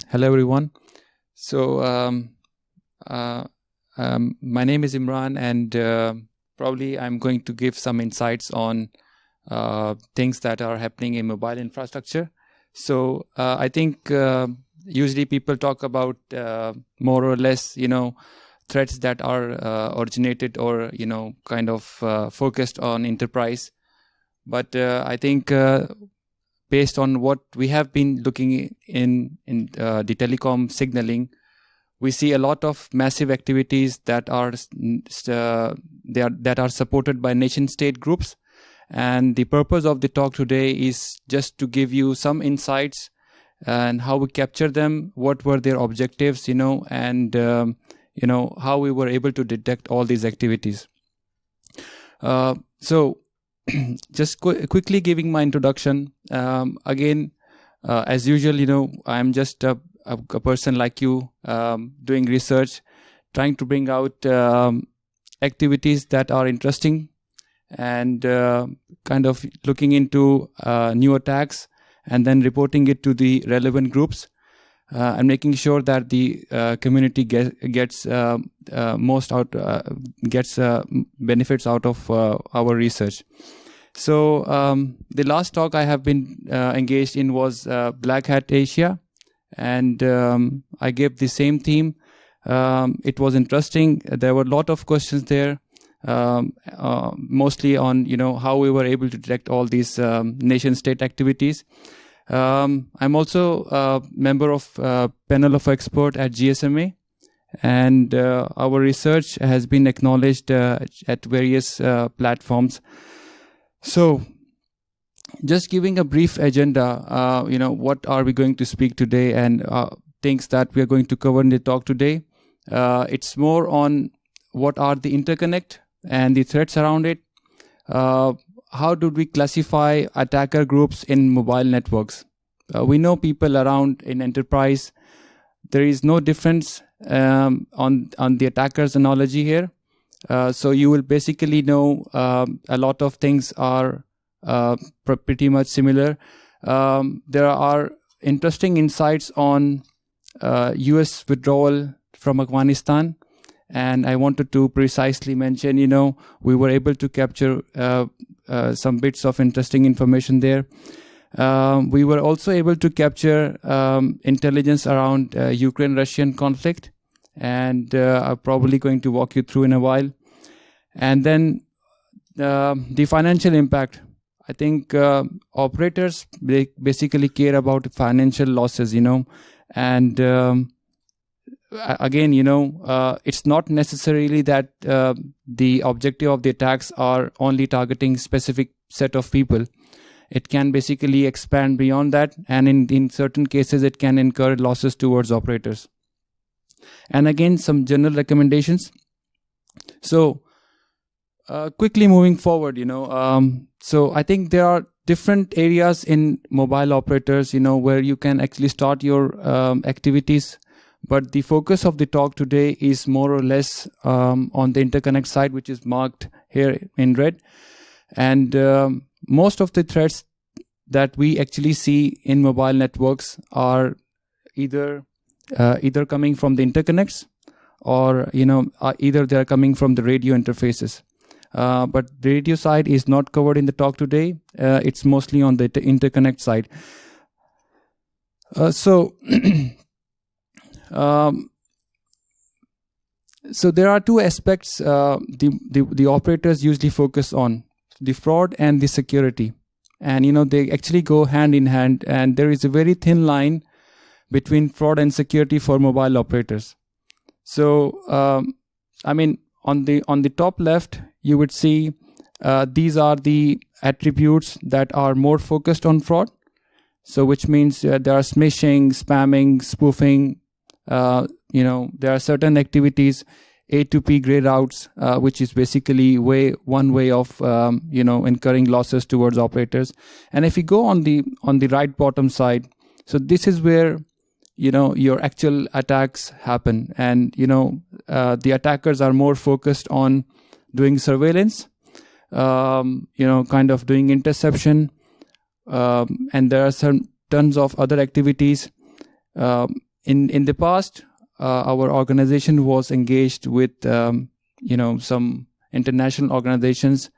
Hello, everyone. So, my name is Imran, and probably I'm going to give some insights on things that are happening in mobile infrastructure. So, I think usually people talk about more or less, threats that are originated or, kind of focused on enterprise. But I think based on what we have been looking in the telecom signaling, we see a lot of massive activities that are supported by nation state groups. And the purpose of the talk today is just to give you some insights and how we capture them, what were their objectives, and how we were able to detect all these activities. So just quickly giving my introduction. Again, as usual, I'm just a person like you, doing research, trying to bring out activities that are interesting, and kind of looking into new attacks, and then reporting it to the relevant groups, and making sure that the community gets benefits out of our research. So the last talk I have been engaged in was Black Hat Asia, and I gave the same theme. It was interesting. There were a lot of questions there, mostly on how we were able to detect all these nation-state activities. I'm also a member of a panel of experts at GSMA, and our research has been acknowledged at various platforms. So, just giving a brief agenda, what are we going to speak today, and things that we are going to cover in the talk today. It's more on what are the interconnect and the threats around it. How do we classify attacker groups in mobile networks? We know people around in enterprise. There is no difference on the attacker's analogy here. So you will basically know a lot of things are pretty much similar. There are interesting insights on US withdrawal from Afghanistan. And I wanted to precisely mention, we were able to capture some bits of interesting information there. We were also able to capture intelligence around Ukraine-Russian conflict, and I'm probably going to walk you through in a while. And then the financial impact. I think operators basically care about financial losses, and again, it's not necessarily that the objective of the attacks are only targeting specific set of people. It can basically expand beyond that, and in certain cases, it can incur losses towards operators. And again, some general recommendations. So, quickly moving forward, so I think there are different areas in mobile operators, where you can actually start your activities. But the focus of the talk today is more or less on the interconnect side, which is marked here in red. And most of the threats that we actually see in mobile networks are either coming from the interconnects, or either they are coming from the radio interfaces. But the radio side is not covered in the talk today. It's mostly on the interconnect side. So there are two aspects the operators usually focus on: the fraud and the security. And they actually go hand in hand, and there is a very thin line between fraud and security for mobile operators. So on the top left, you would see these are the attributes that are more focused on fraud. So which means there are smishing, spamming, spoofing. There are certain activities, A to P gray routes, which is basically one way of incurring losses towards operators. And if you go on the right bottom side, so this is where your actual attacks happen, and the attackers are more focused on doing surveillance, kind of doing interception, and there are some tons of other activities. in the past, our organization was engaged with some international organizations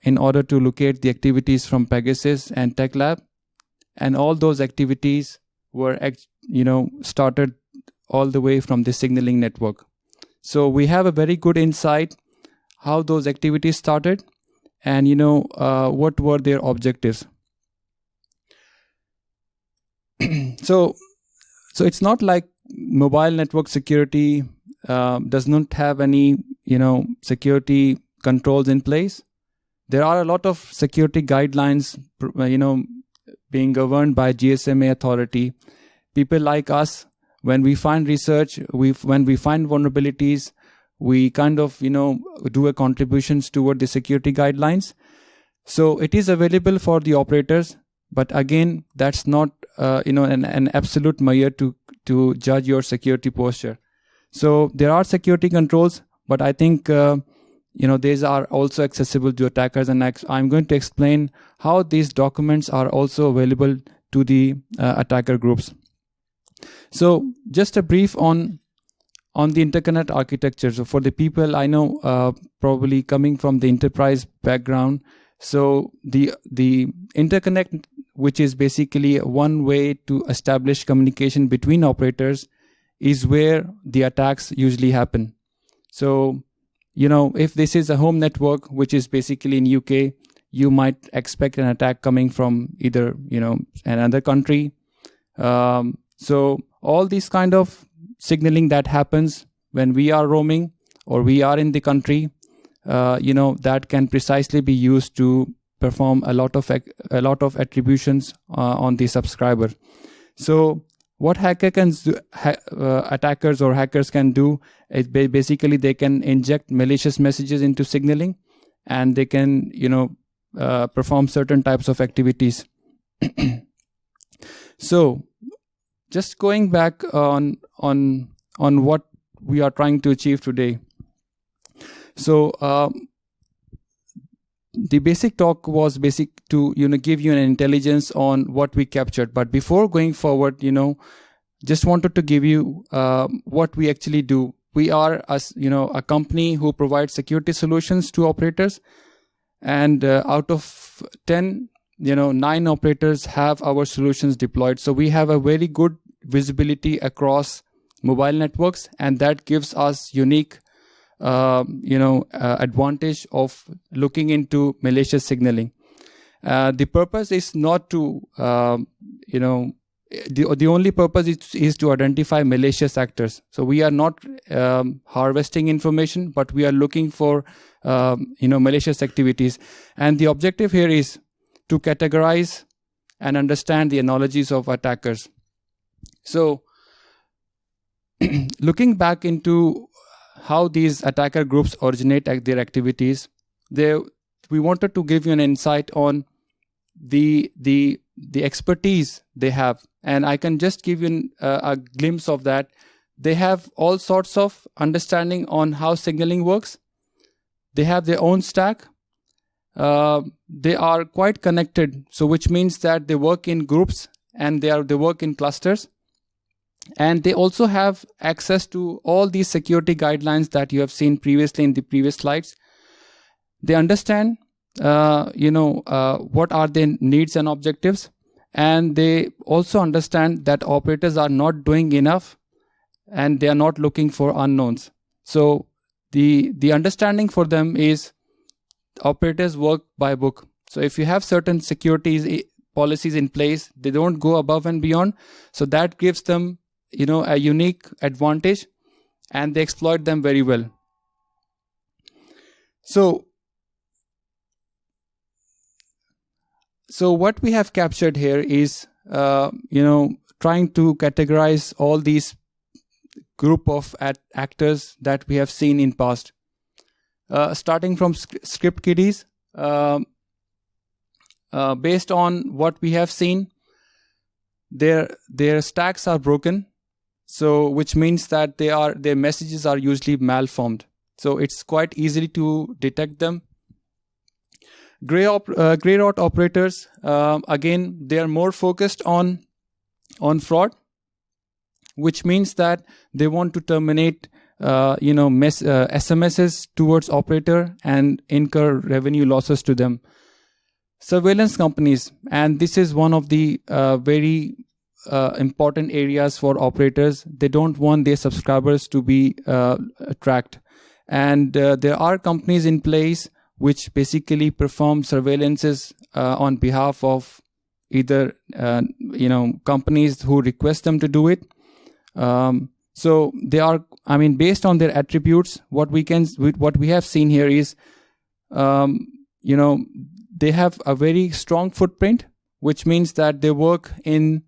in order to locate the activities from Pegasus and Tech Lab, and all those activities were started all the way from the signaling network. So we have a very good insight how those activities started, and what were their objectives. So it's not like mobile network security does not have any security controls in place. There are a lot of security guidelines being governed by GSMA authority. People like us, when we find research, when we find vulnerabilities, we kind of do a contributions toward the security guidelines. So it is available for the operators, but again, that's not an absolute measure to judge your security posture. So there are security controls, but I think these are also accessible to attackers, and I'm going to explain how these documents are also available to the attacker groups. So just a brief on the interconnect architecture. So for the people I know, probably coming from the enterprise background, so the interconnect, which is basically one way to establish communication between operators, is where the attacks usually happen. So if this is a home network, which is basically in UK, you might expect an attack coming from either another country. So all these kind of signaling that happens when we are roaming or we are in the country, that can precisely be used to perform a lot of attributions on the subscriber. So what attackers or hackers can do is basically they can inject malicious messages into signaling, and they can perform certain types of activities. So just going back on what we are trying to achieve today. So the basic talk was basic to give you an intelligence on what we captured. But before going forward, just wanted to give you what we actually do. We are a company who provides security solutions to operators, and out of 10, 9 operators have our solutions deployed. So we have a very good visibility across mobile networks, and that gives us unique advantage of looking into malicious signaling. The purpose is not to the only purpose is to identify malicious actors. So we are not harvesting information, but we are looking for malicious activities, and the objective here is to categorize and understand the analogies of attackers. So looking back into how these attacker groups originate their activities, we wanted to give you an insight on the expertise they have, and I can just give you a glimpse of that. They have all sorts of understanding on how signaling works. They have their own stack. They are quite connected, so which means that they work in groups and they work in clusters. And they also have access to all these security guidelines that you have seen previously in the previous slides. They understand, what are their needs and objectives, and they also understand that operators are not doing enough, and they are not looking for unknowns. So the understanding for them is operators work by book. So if you have certain security policies in place, they don't go above and beyond. So that gives them a unique advantage, and they exploit them very well. So what we have captured here is trying to categorize all these group of actors that we have seen in past, starting from script kiddies. Based on what we have seen, their stacks are broken. So which means that their messages are usually malformed. So it's quite easy to detect them. Gray route operators, again, they are more focused on fraud. which means that they want to terminate SMSs towards operator and incur revenue losses to them. Surveillance companies, and this is one of the very important areas for operators. They don't want their subscribers to be tracked. And there are companies in place which basically perform surveillances on behalf of either companies who request them to do it. So they are, based on their attributes, what we have seen here is, they have a very strong footprint, which means that they work in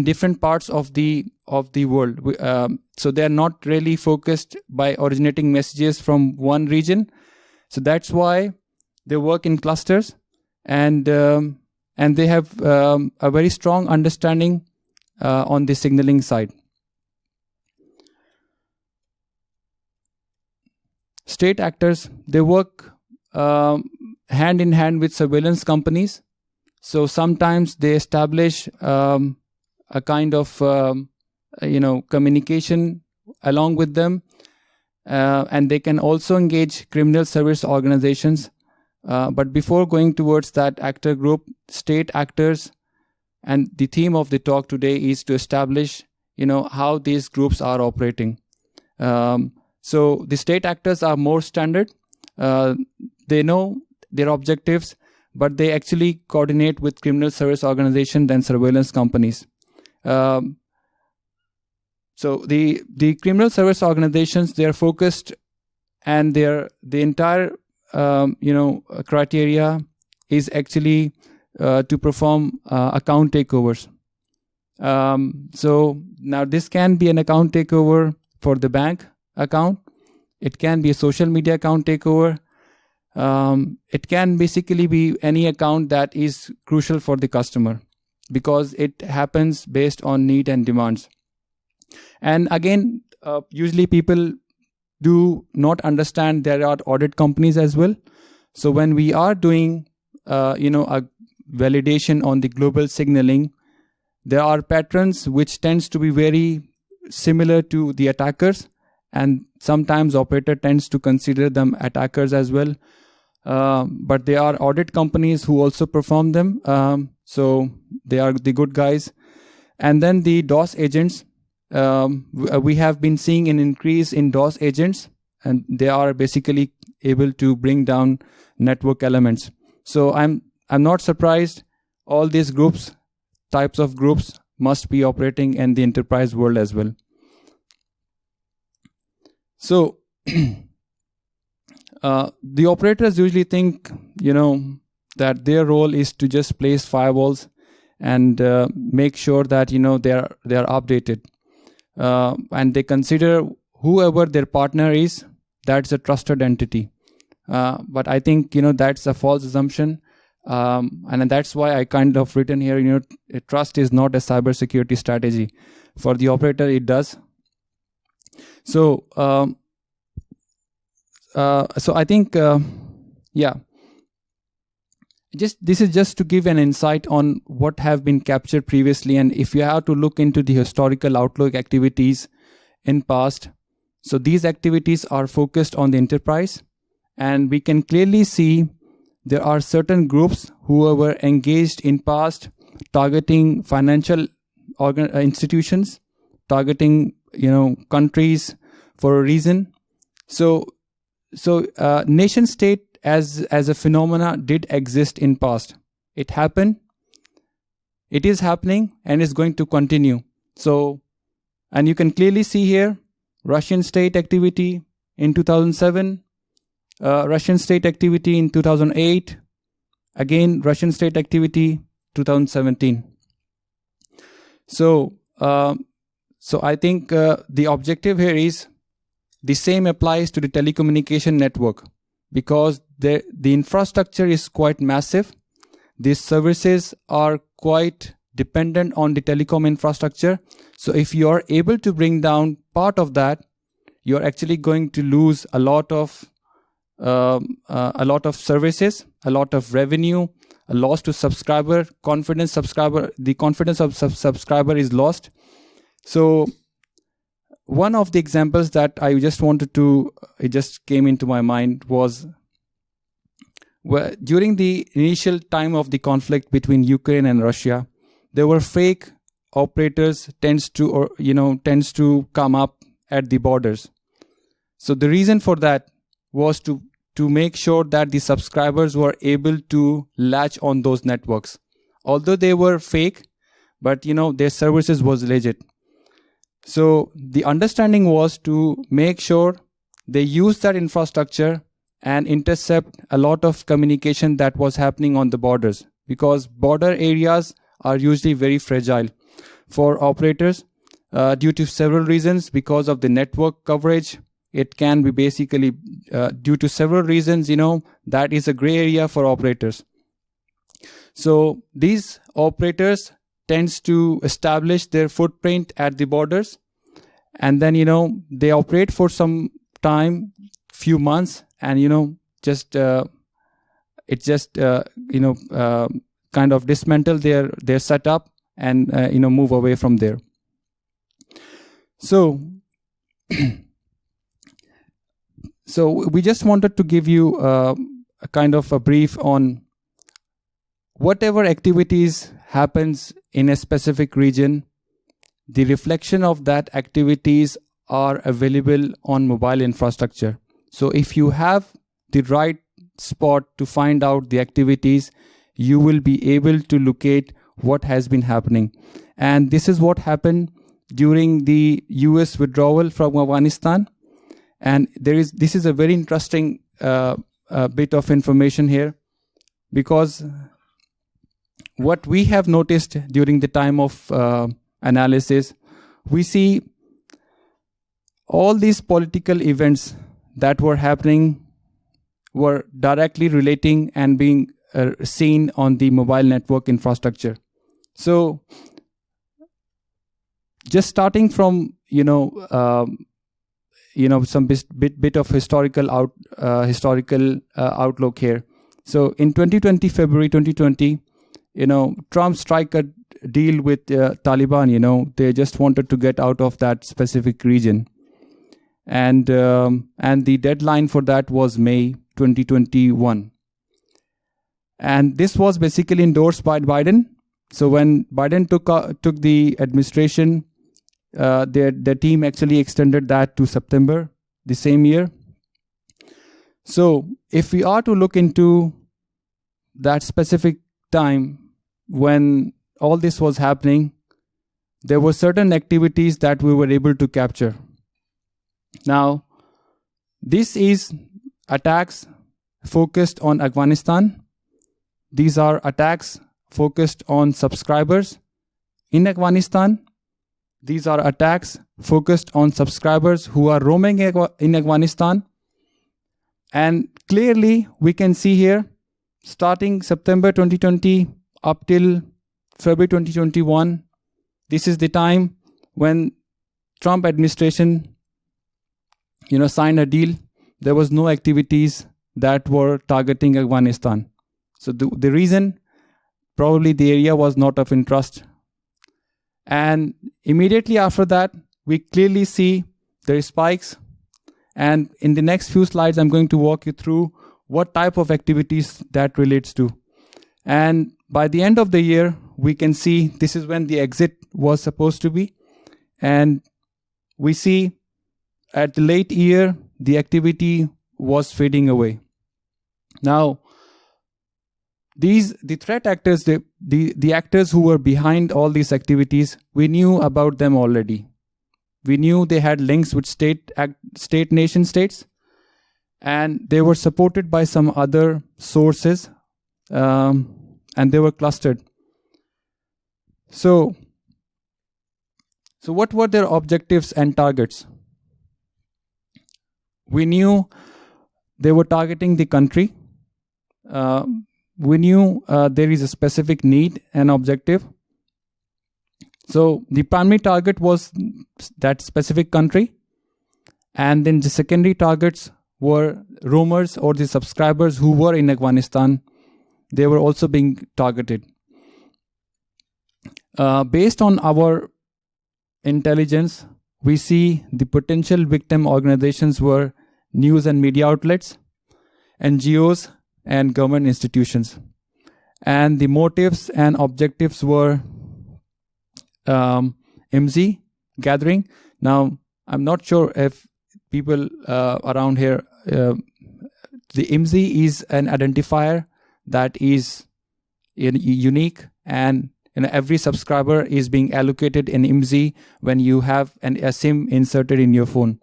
different parts of the world. So they are not really focused by originating messages from one region. So that's why they work in clusters, and they have a very strong understanding on the signaling side. State actors, they work hand in hand with surveillance companies. So sometimes they establish a kind of communication along with them, and they can also engage criminal service organizations. But before going towards that actor group, state actors, and the theme of the talk today is to establish how these groups are operating. So the state actors are more standard. They know their objectives, but they actually coordinate with criminal service organizations than surveillance companies. So the criminal service organizations, they are focused, and the entire criteria is actually to perform account takeovers. So now this can be an account takeover for the bank account. It can be a social media account takeover. It can basically be any account that is crucial for the customer, because it happens based on need and demands. And again, usually people do not understand there are audit companies as well. So when we are doing a validation on the global signaling, there are patterns which tends to be very similar to the attackers, and sometimes operator tends to consider them attackers as well. But there are audit companies who also perform them. So they are the good guys. And then the DOS agents, we have been seeing an increase in DOS agents, and they are basically able to bring down network elements. So I'm not surprised. All these types of groups must be operating in the enterprise world as well. So the operators usually think, that their role is to just place firewalls and make sure that they are updated, and they consider whoever their partner is, that's a trusted entity. But I think that's a false assumption, and that's why I kind of written here. Trust is not a cybersecurity strategy. For the operator, it does. So I think this is just to give an insight on what have been captured previously, and if you have to look into the historical outlook activities in past, so these activities are focused on the enterprise, and we can clearly see there are certain groups who were engaged in past targeting financial institutions, targeting countries for a reason. So nation state as a phenomena did exist in past. It happened, it is happening, and is going to continue. So, and you can clearly see here Russian state activity in 2007, Russian state activity in 2008, again Russian state activity 2017. So I think the objective here is the same applies to the telecommunication network, because the infrastructure is quite massive. These services are quite dependent on the telecom infrastructure. So if you are able to bring down part of that, you're actually going to lose a lot of services, a lot of revenue, a loss to subscriber, the confidence of subscriber is lost. So one of the examples that I just wanted to, it just came into my mind was during the initial time of the conflict between Ukraine and Russia, there were fake operators tends to come up at the borders. So the reason for that was to make sure that the subscribers were able to latch on those networks, although they were fake, but their services was legit. So the understanding was to make sure they use that infrastructure and intercept a lot of communication that was happening on the borders, because border areas are usually very fragile for operators due to several reasons. Because of the network coverage, it can be basically due to several reasons, that is a gray area for operators. So these operators tends to establish their footprint at the borders, and then they operate for some time, few months, and kind of dismantle their setup and move away from there. So so we just wanted to give you a kind of a brief on whatever activities happens in a specific region. The reflection of that activities are available on mobile infrastructure. So if you have the right spot to find out the activities, you will be able to locate what has been happening. And this is what happened during the US withdrawal from Afghanistan. And this is a very interesting bit of information here, because what we have noticed during the time of analysis, we see all these political events that were happening were directly relating and being seen on the mobile network infrastructure. So just starting from some bit of historical outlook here. So in February 2020, Trump struck a deal with Taliban. They just wanted to get out of that specific region, and the deadline for that was May 2021. And this was basically endorsed by Biden. So when Biden took the administration, their team actually extended that to September the same year. So if we are to look into that specific time when all this was happening, there were certain activities that we were able to capture. Now, this is attacks focused on Afghanistan. These are attacks focused on subscribers in Afghanistan. These are attacks focused on subscribers who are roaming in Afghanistan. And clearly, we can see here, starting September 2020 up till February 2021, this is the time when Trump administration, signed a deal. There was no activities that were targeting Afghanistan. So the reason, probably the area was not of interest. And immediately after that, we clearly see there spikes. And in the next few slides, I'm going to walk you through what type of activities that relates to. And by the end of the year, we can see this is when the exit was supposed to be. And we see at the late year, the activity was fading away. Now, the threat actors, the actors who were behind all these activities, we knew about them already. We knew they had links with nation states, and they were supported by some other sources, and they were clustered. So what were their objectives and targets? We knew they were targeting the country. We knew there is a specific need and objective. So the primary target was that specific country. And then the secondary targets were roamers or the subscribers who were in Afghanistan. They were also being targeted. Based on our intelligence, we see the potential victim organizations were news and media outlets, NGOs, and government institutions. And the motives and objectives were IMSI gathering. Now, I'm not sure if people around here, the IMSI is an identifier that is unique, and every subscriber is being allocated an IMSI when you have a SIM inserted in your phone.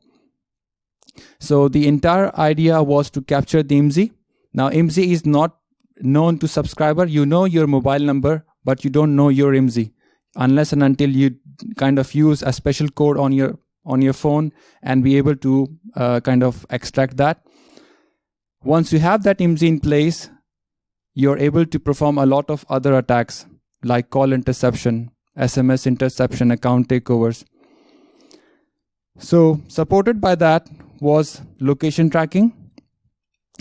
So the entire idea was to capture the IMSI. Now, IMSI is not known to subscriber. You know your mobile number, but you don't know your IMSI unless and until you kind of use a special code on your phone and be able to kind of extract that. Once you have that IMSI in place, you're able to perform a lot of other attacks like call interception, SMS interception, account takeovers. So supported by that was location tracking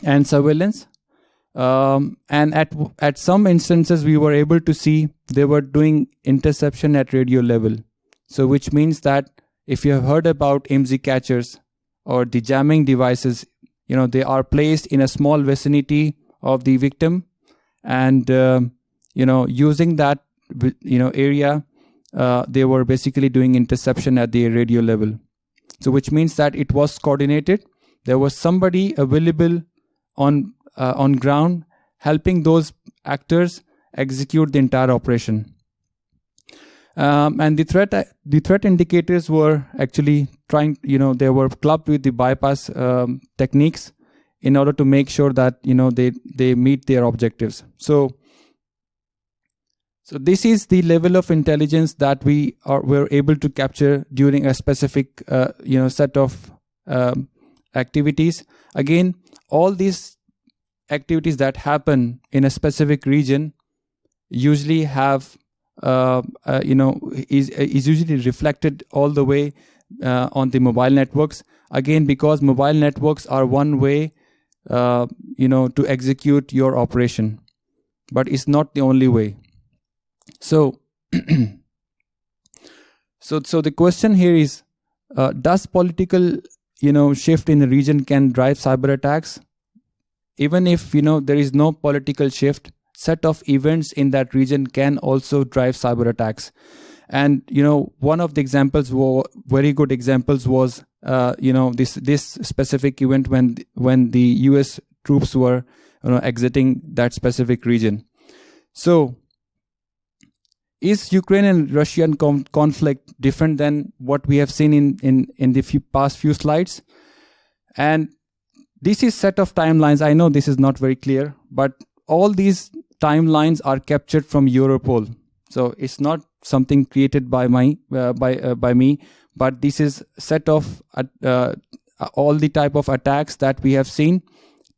and surveillance. And at some instances, we were able to see they were doing interception at radio level. So which means that if you have heard about IMSI catchers or the jamming devices, they are placed in a small vicinity of the victim, and using that area, they were basically doing interception at the radio level. So which means that it was coordinated. There was somebody available on ground helping those actors execute the entire operation. And the threat indicators were actually trying, they were clubbed with the bypass techniques in order to make sure that they meet their objectives. So this is the level of intelligence that were able to capture during a specific set of activities. Again, all these activities that happen in a specific region usually have is usually reflected all the way on the mobile networks. Again, because mobile networks are one way to execute your operation, but it's not the only way. So so the question here is, does political shift in the region can drive cyber attacks? Even if there is no political shift, set of events in that region can also drive cyber attacks. And one of the examples, very good examples, was this specific event when the US troops were exiting that specific region. So is Ukraine and Russian conflict different than what we have seen in the past few slides? And this is set of timelines. I know this is not very clear, but all these timelines are captured from Europol. So it's not something created by me, but this is set of all the type of attacks that we have seen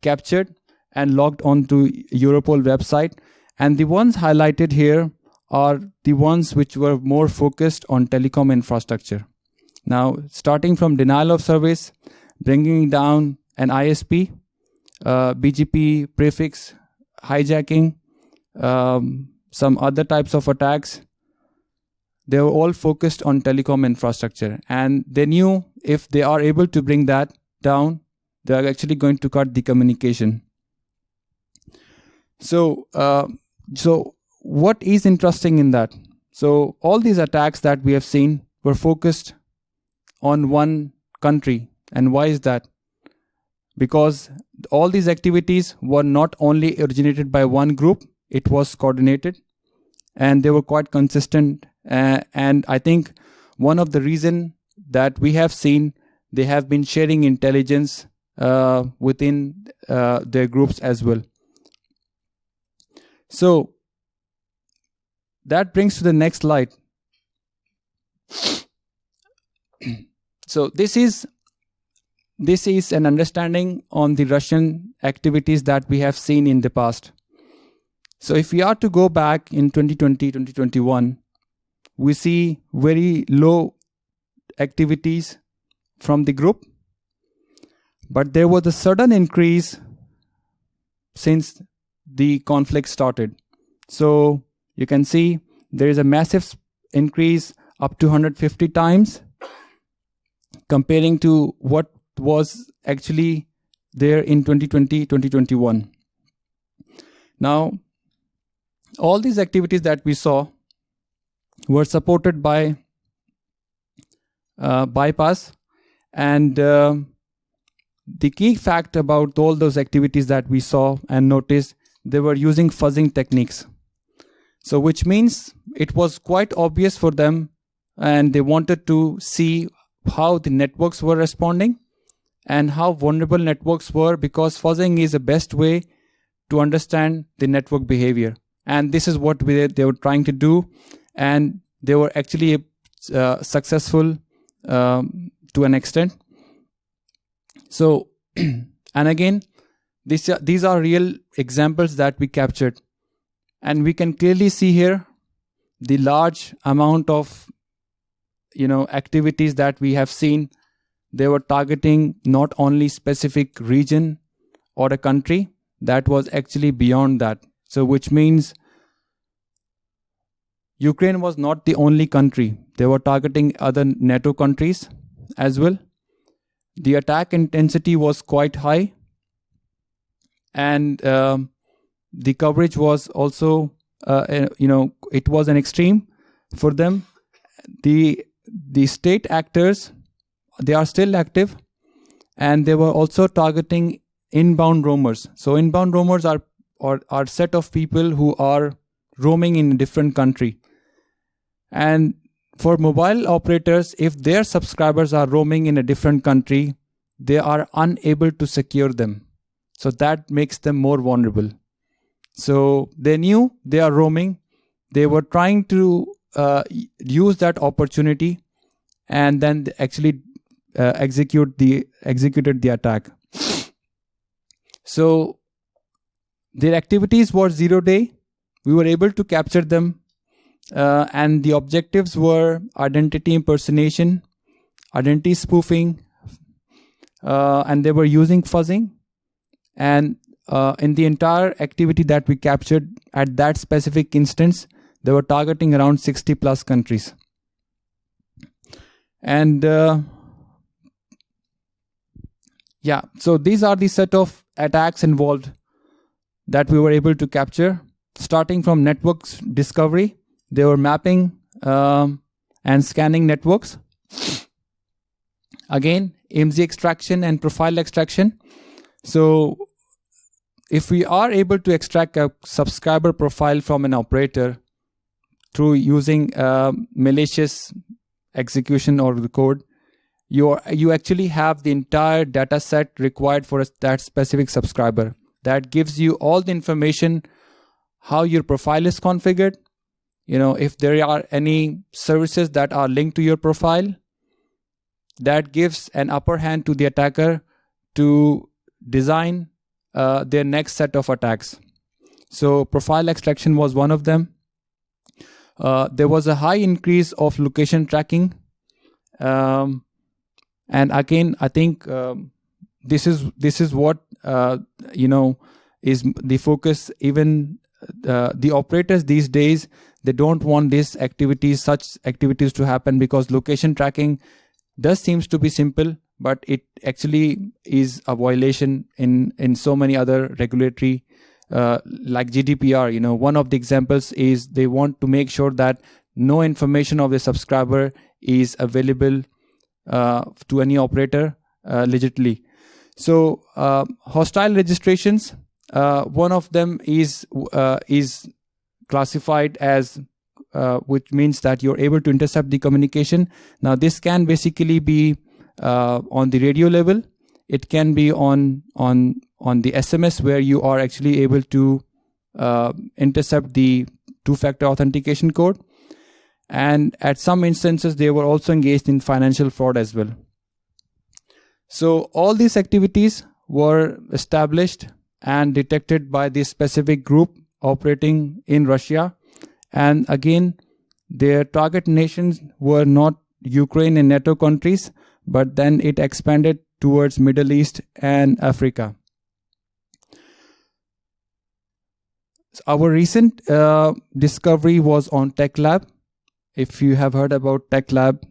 captured and logged onto Europol website. And the ones highlighted here are the ones which were more focused on telecom infrastructure. Now, starting from denial of service, bringing down an ISP, BGP prefix, hijacking, some other types of attacks, they were all focused on telecom infrastructure. And they knew if they are able to bring that down, they are actually going to cut the communication. So what is interesting in that? So all these attacks that we have seen were focused on one country. And why is that? Because all these activities were not only originated by one group, it was coordinated, and they were quite consistent. And I think one of the reasons that we have seen, they have been sharing intelligence within their groups as well. So that brings to the next slide. So this is an understanding on the Russian activities that we have seen in the past. So if we are to go back in 2020, 2021, we see very low activities from the group, but there was a sudden increase since the conflict started. So you can see there is a massive increase up to 150 times, comparing to what was actually there in 2020, 2021. Now, all these activities that we saw were supported by bypass, and the key fact about all those activities that we saw and noticed, they were using fuzzing techniques. So which means it was quite obvious for them, and they wanted to see how the networks were responding and how vulnerable networks were, because fuzzing is the best way to understand the network behavior. And this is what they were trying to do, and they were actually successful to an extent. So, and again, these are real examples that we captured, and we can clearly see here the large amount of activities that we have seen. They were targeting not only specific region or a country, that was actually beyond that. So which means Ukraine was not the only country. They were targeting other NATO countries as well. The attack intensity was quite high, and the coverage was also, it was an extreme for them. The state actors, they are still active, and they were also targeting inbound roamers. So inbound roamers are set of people who are roaming in a different country. And for mobile operators, if their subscribers are roaming in a different country, they are unable to secure them. So that makes them more vulnerable. So they knew they are roaming. They were trying to use that opportunity, and then they actually executed the attack. So their activities were 0 day. We were able to capture them. And the objectives were identity impersonation, identity spoofing, and they were using fuzzing. And in the entire activity that we captured at that specific instance, they were targeting around 60 plus countries. And so these are the set of attacks involved that we were able to capture, starting from networks discovery. They were mapping and scanning networks. Again, IMSI extraction and profile extraction. So if we are able to extract a subscriber profile from an operator through using malicious execution or the code, you actually have the entire data set required for that specific subscriber. That gives you all the information, how your profile is configured, if there are any services that are linked to your profile. That gives an upper hand to the attacker to design their next set of attacks. So profile extraction was one of them. There was a high increase of location tracking. And again, I think this is what is the focus. Even the operators these days, they don't want such activities to happen, because location tracking does seems to be simple, but it actually is a violation in so many other regulatory, like GDPR. One of the examples is they want to make sure that no information of the subscriber is available to any operator legitimately. So hostile registrations, one of them is classified as which means that you're able to intercept the communication. Now this can basically be on the radio level. It can be on the SMS, where you are actually able to intercept the two-factor authentication code. And at some instances, they were also engaged in financial fraud as well. So all these activities were established and detected by this specific group operating in Russia. And again, their target nations were not Ukraine and NATO countries, but then it expanded towards Middle East and Africa. Our recent discovery was on Tech Lab. if you have heard about Tech Lab,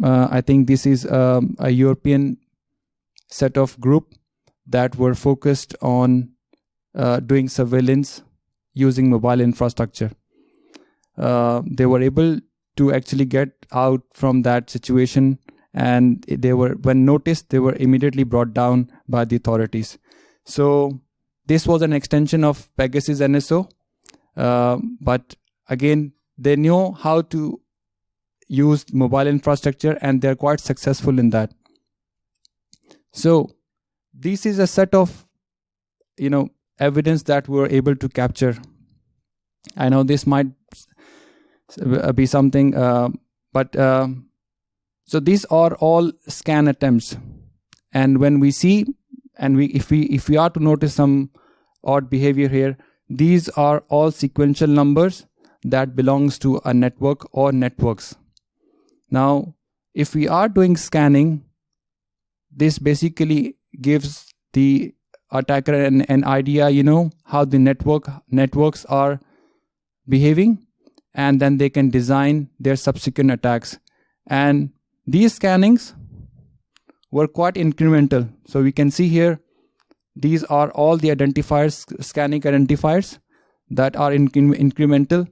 I think this is a European set of group that were focused on doing surveillance using mobile infrastructure. They were able to actually get out from that situation, and they were, when noticed, they were immediately brought down by the authorities. So this was an extension of Pegasus NSO, but again, they know how to use mobile infrastructure, and they're quite successful in that. So this is a set of evidence that we're able to capture. I know this might be something, but so these are all scan attempts, and when we see, and if we are to notice some odd behavior here, these are all sequential numbers that belongs to a network or networks. Now, if we are doing scanning, this basically gives the attacker an idea, how the networks are behaving, and then they can design their subsequent attacks. And these scannings were quite incremental. So we can see here, these are all the identifiers, scanning identifiers that are incremental,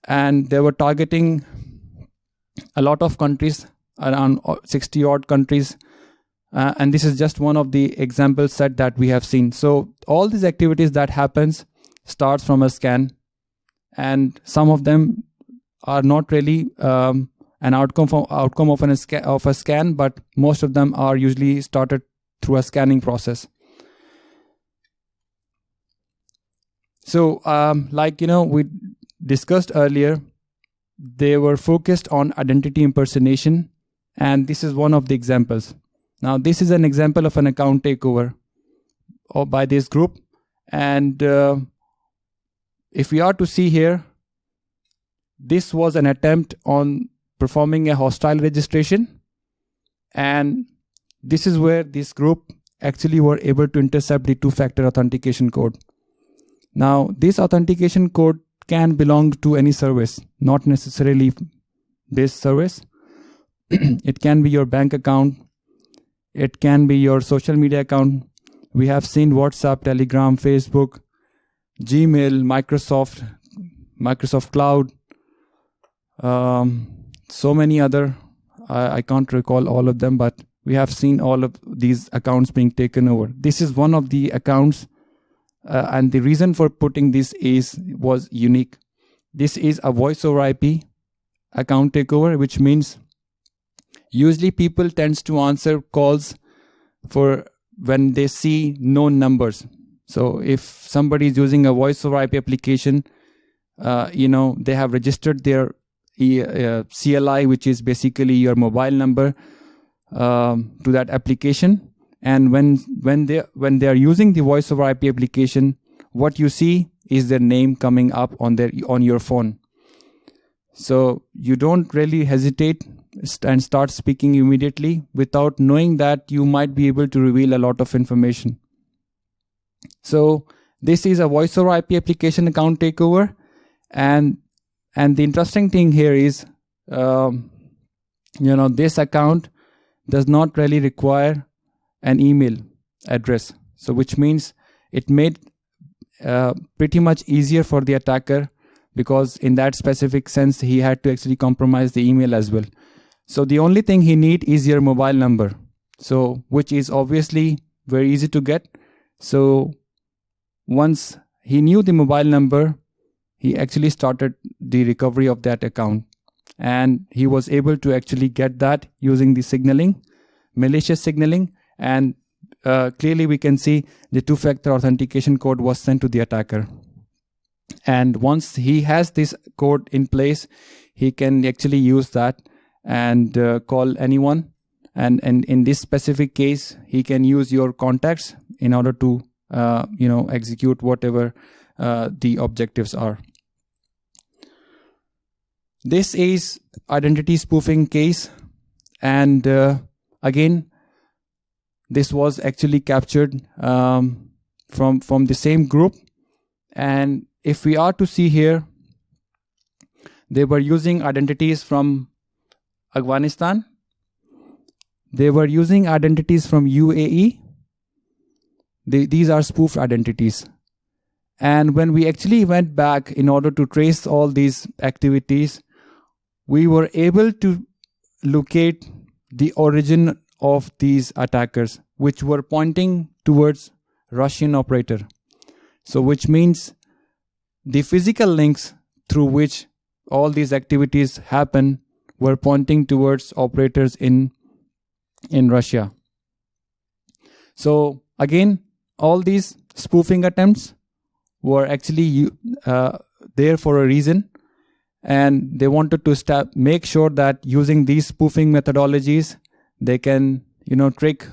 and they were targeting a lot of countries, around 60 odd countries. And this is just one of the example set that we have seen. So all these activities that happens starts from a scan, and some of them are not really an outcome of a scan, but most of them are usually started through a scanning process. So we discussed earlier, they were focused on identity impersonation, and this is one of the examples. Now, this is an example of an account takeover by this group, and if we are to see here, this was an attempt on performing a hostile registration, and this is where this group actually were able to intercept the two-factor authentication code. Now, this authentication code can belong to any service, not necessarily this service. It can be your bank account, it can be your social media account. We have seen WhatsApp, Telegram, Facebook, Gmail, Microsoft Cloud, so many other, I can't recall all of them, but we have seen all of these accounts being taken over. This is one of the accounts, and the reason for putting this was unique. This is a voice over IP account takeover, which means usually people tends to answer calls for when they see known numbers. So if somebody is using a voice over IP application, they have registered their CLI, which is basically your mobile number, to that application. And when they are using the voice over IP application, what you see is their name coming up on your phone. So you don't really hesitate and start speaking immediately without knowing that you might be able to reveal a lot of information. So this is a voice over IP application account takeover, and the interesting thing here is, this account does not really require an email address. So which means it made pretty much easier for the attacker, because in that specific sense, he had to actually compromise the email as well. So the only thing he need is your mobile number, so which is obviously very easy to get. So once he knew the mobile number, he actually started the recovery of that account, and he was able to actually get that using the signaling, malicious signaling, and clearly we can see the two-factor authentication code was sent to the attacker. And once he has this code in place, he can actually use that and call anyone. And in this specific case, he can use your contacts in order to execute whatever the objectives are. This is identity spoofing case, and again, this was actually captured from the same group. And if we are to see here, They were using identities from Afghanistan. They were using identities from UAE. These are spoofed identities. And when we actually went back in order to trace all these activities, we were able to locate the origin of these attackers, which were pointing towards Russian operator. So which means the physical links through which all these activities happen were pointing towards operators in Russia. So again, all these spoofing attempts were actually there for a reason, and they wanted to make sure that using these spoofing methodologies, they can trick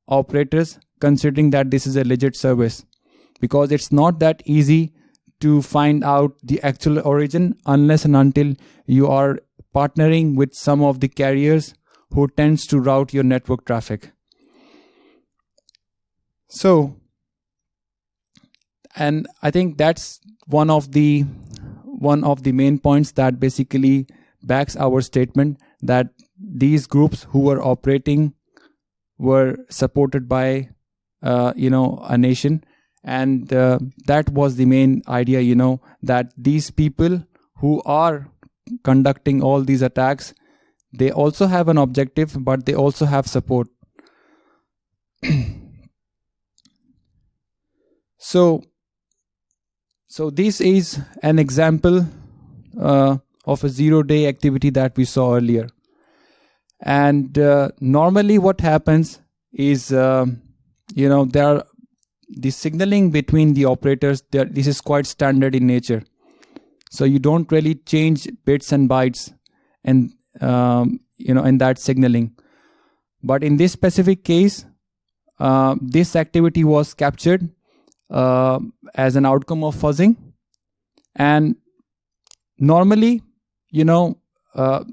operators, considering that this is a legit service, because it's not that easy to find out the actual origin unless and until you are partnering with some of the carriers who tends to route your network traffic. So, and I think that's one of the main points that basically backs our statement that these groups who were operating were supported by a nation, and that was the main idea, that these people who are conducting all these attacks, they also have an objective, but they also have support. So this is an example of a zero-day activity that we saw earlier. And normally what happens is, there are the signaling between the operators. This is quite standard in nature. So you don't really change bits and bytes and in that signaling. But in this specific case, this activity was captured as an outcome of fuzzing. And normally, a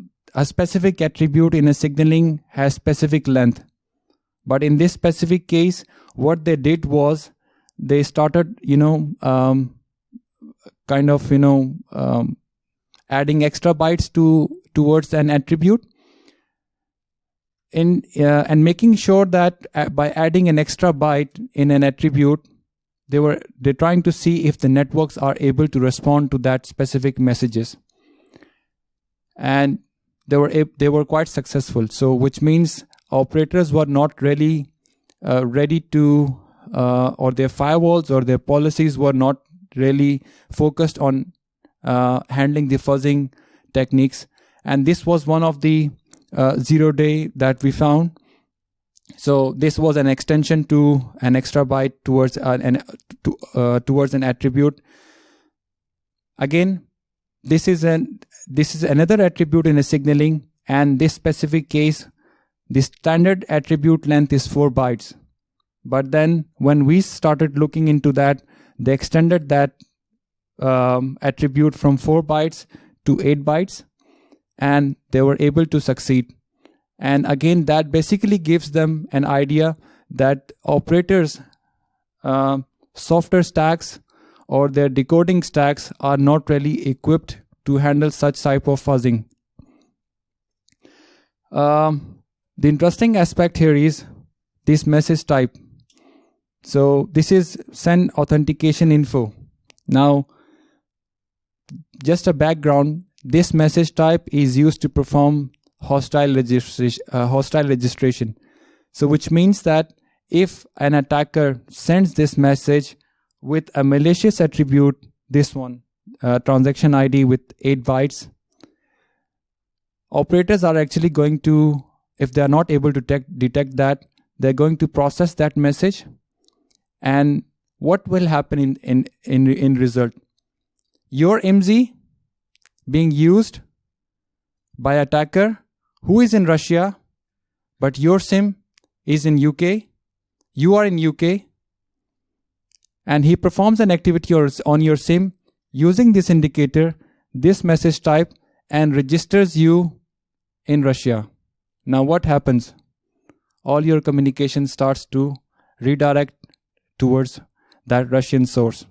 specific attribute in a signaling has specific length. But in this specific case, what they did was they started, adding extra bytes towards an attribute, and making sure that by adding an extra byte in an attribute, they're trying to see if the networks are able to respond to that specific messages, and they were quite successful. So which means operators were not really ready to, or their firewalls or their policies were not really focused on handling the fuzzing techniques. And this was one of the 0 day that we found. So this was an extension to an extra byte towards an attribute. Again, this is another attribute in a signaling, and this specific case, the standard attribute length is 4 bytes. But then when we started looking into that, they extended that attribute from 4 bytes to 8 bytes, and they were able to succeed. And again, that basically gives them an idea that operators' software stacks or their decoding stacks are not really equipped to handle such type of fuzzing. The interesting aspect here is this message type. So this is send authentication info. Now, just a background, this message type is used to perform hostile registration. So which means that if an attacker sends this message with a malicious attribute, this one, transaction ID with 8 bytes, operators are actually going to, if they are not able to detect that, they're going to process that message. And what will happen in result? Your MZ being used by attacker who is in Russia, but your SIM is in UK. You are in UK, and he performs an activity on your SIM using this indicator, this message type, and registers you in Russia. Now what happens? All your communication starts to redirect towards that Russian source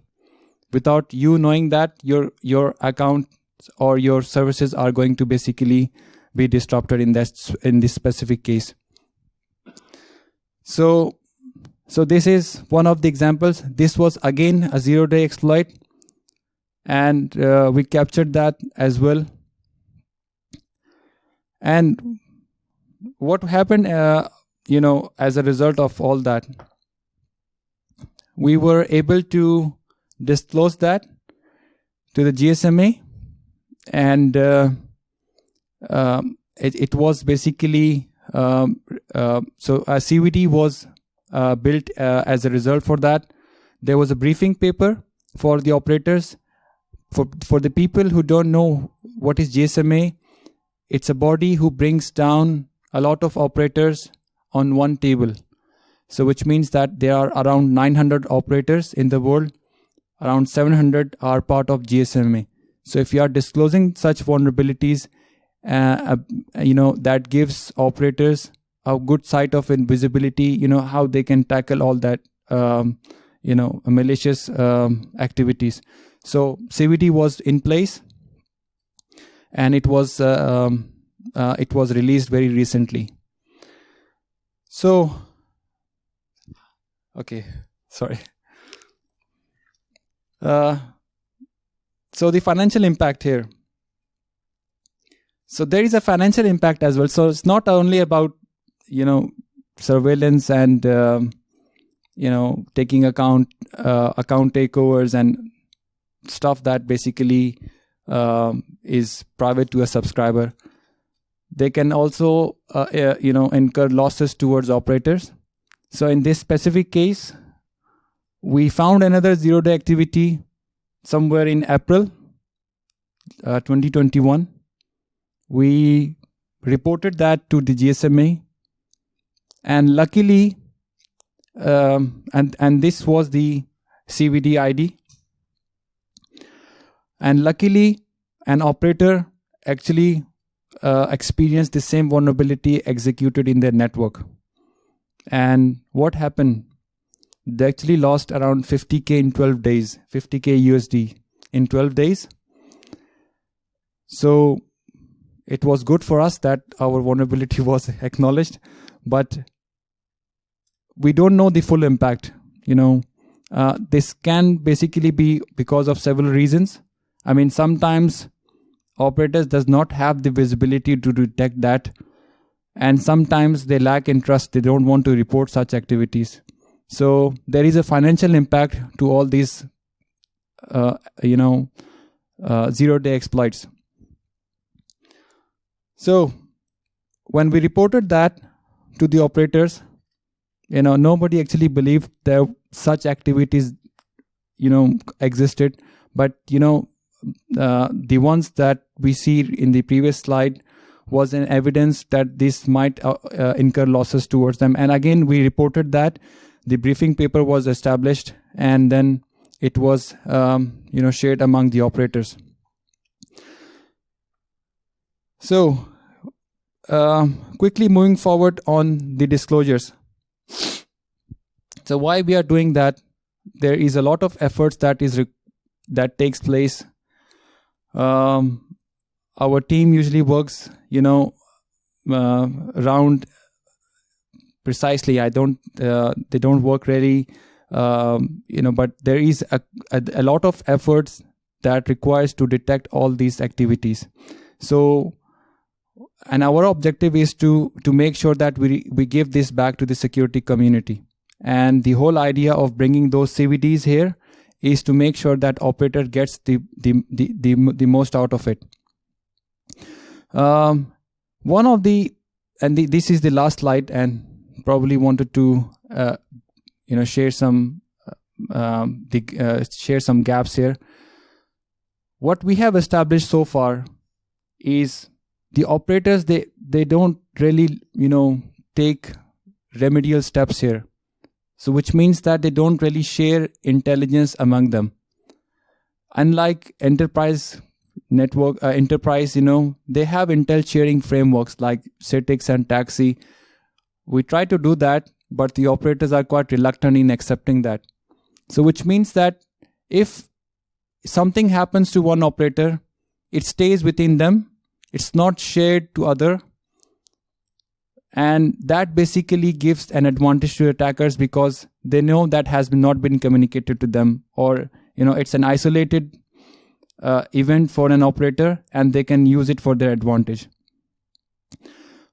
without you knowing that your account or your services are going to basically be disrupted in this specific case. So this is one of the examples. This was again a 0-day exploit, and we captured that as well. And what happened, as a result of all that, we were able to disclose that to the GSMA, and it was basically so a CVD was built as a result for that. There was a briefing paper for the operators. For the people who don't know what is GSMA, it's a body who brings down a lot of operators on one table. So which means that there are around 900 operators in the world. Around 700 are part of GSMA. So if you are disclosing such vulnerabilities, that gives operators a good sight of invisibility, how they can tackle all that, malicious activities. So CVD was in place, and it was released very recently. So, okay, sorry. So the financial impact here. So there is a financial impact as well. So it's not only about, surveillance and, taking account takeovers and stuff that basically is private to a subscriber. They can also, incur losses towards operators. So in this specific case, we found another 0-day activity somewhere in April 2021. We reported that to the GSMA, and luckily, and this was the CVD ID, and luckily an operator actually experienced the same vulnerability executed in their network. And what happened? They actually lost around 50K in 12 days, 50K USD in 12 days. So it was good for us that our vulnerability was acknowledged, but we don't know the full impact. This can basically be because of several reasons. I mean, sometimes operators does not have the visibility to detect that, and sometimes they lack interest. They don't want to report such activities. So there is a financial impact to all these, 0-day exploits. So when we reported that to the operators, nobody actually believed there such activities, existed. But, the ones that we see in the previous slide was an evidence that this might incur losses towards them. And again, we reported that. The briefing paper was established, and then it was, shared among the operators. So, quickly moving forward on the disclosures. So, why we are doing that? There is a lot of efforts that takes place. Our team usually works, around precisely. They don't work really, but there is a lot of efforts that requires to detect all these activities. So, and our objective is to make sure that we give this back to the security community. And the whole idea of bringing those CVDs here is to make sure that operator gets the most out of it. One of the, and this is the last slide, and probably wanted to share some gaps here. What we have established so far is the operators, they don't really take remedial steps here. So which means that they don't really share intelligence among them. Unlike enterprise network, they have intel sharing frameworks like CETIX and Taxi. We try to do that, but the operators are quite reluctant in accepting that. So which means that if something happens to one operator, it stays within them. It's not shared to other. And that basically gives an advantage to attackers because they know that has not been communicated to them, or it's an isolated event for an operator, and they can use it for their advantage.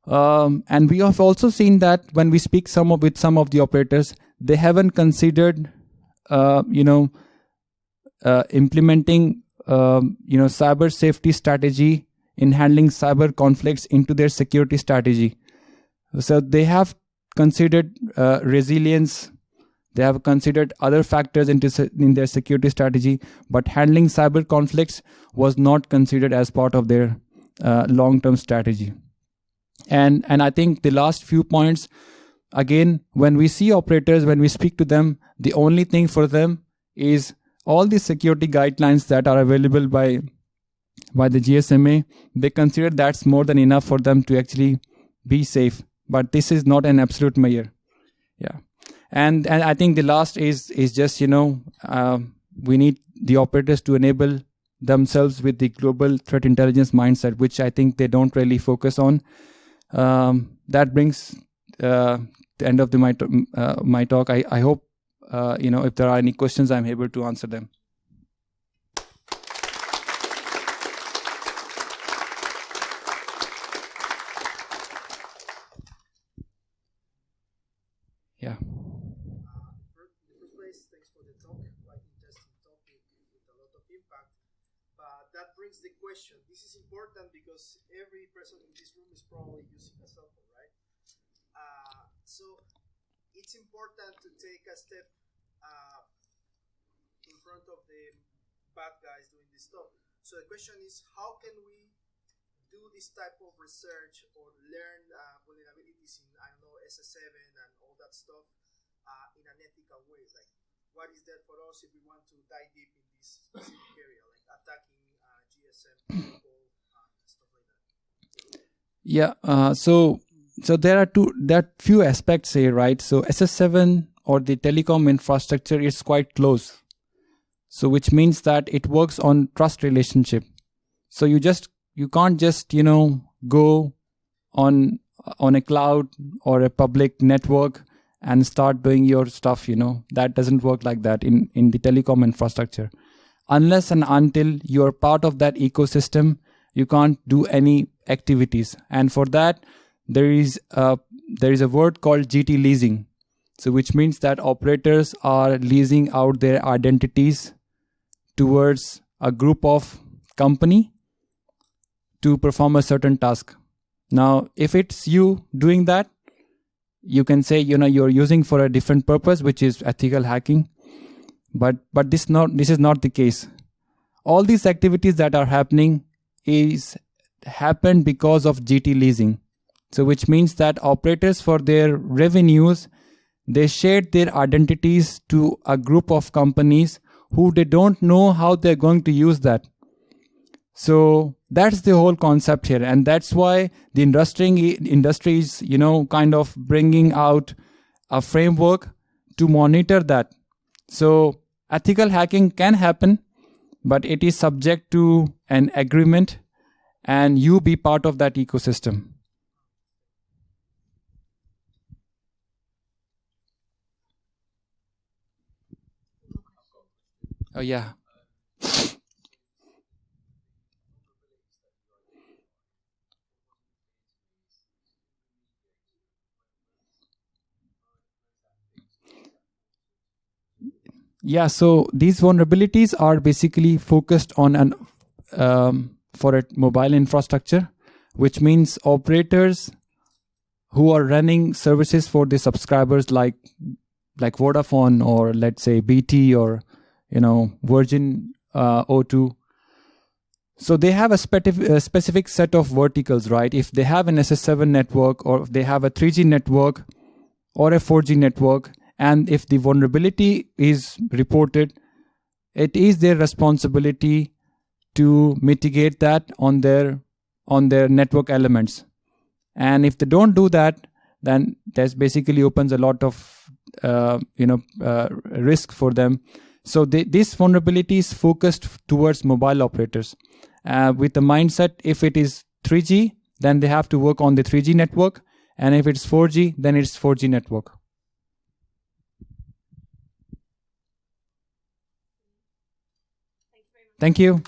And we have also seen that when we speak with some of the operators, they haven't considered implementing cyber safety strategy in handling cyber conflicts into their security strategy. So they have considered resilience. They have considered other factors in their security strategy, but handling cyber conflicts was not considered as part of their long-term strategy. And I think the last few points, again, when we see operators, when we speak to them, the only thing for them is all the security guidelines that are available by the GSMA. They consider that's more than enough for them to actually be safe. But this is not an absolute measure. Yeah. And I think the last is just, we need the operators to enable themselves with the global threat intelligence mindset, which I think they don't really focus on. That brings the end of my talk. I hope, if there are any questions, I'm able to answer them. Yeah. In the first place, thanks for the talk. Quite interesting topic with a lot of impact. But that brings the question. This is important because every person in this room is probably using a cell phone, right? So it's important to take a step in front of the bad guys doing this stuff. So the question is, how can we do this type of research or learn vulnerabilities in, SS7 and all that stuff in an ethical way? Like, what is that for us if we want to dive deep in this specific area, like attacking GSM people, stuff like that? Yeah. So there are few aspects here, right? So SS7 or the telecom infrastructure is quite close. So which means that it works on trust relationship. So you can't just go on a cloud or a public network and start doing your stuff. That doesn't work like that in the telecom infrastructure. Unless and until you're part of that ecosystem, you can't do any activities. And for that, there is a word called GT leasing. So which means that operators are leasing out their identities towards a group of company to perform a certain task. Now, if it's you doing that, you can say, you're using for a different purpose, which is ethical hacking. But this is not the case. All these activities that are happening happened because of GT leasing. So which means that operators, for their revenues, they shared their identities to a group of companies who they don't know how they're going to use that. So that's the whole concept here, and that's why the industry is kind of bringing out a framework to monitor that. So ethical hacking can happen, but it is subject to an agreement, and you be part of that ecosystem. Oh yeah. Yeah, so these vulnerabilities are basically focused on for a mobile infrastructure, which means operators who are running services for the subscribers like Vodafone, or let's say BT, or Virgin O2. So they have a specific set of verticals, right? If they have an SS7 network, or if they have a 3G network or a 4G network, and if the vulnerability is reported, it is their responsibility to mitigate that on their network elements. And if they don't do that, then that basically opens a lot of risk for them. So this vulnerability is focused towards mobile operators. with the mindset, if it is 3G, then they have to work on the 3G network. And if it's 4G, then it's 4G network. Thank you.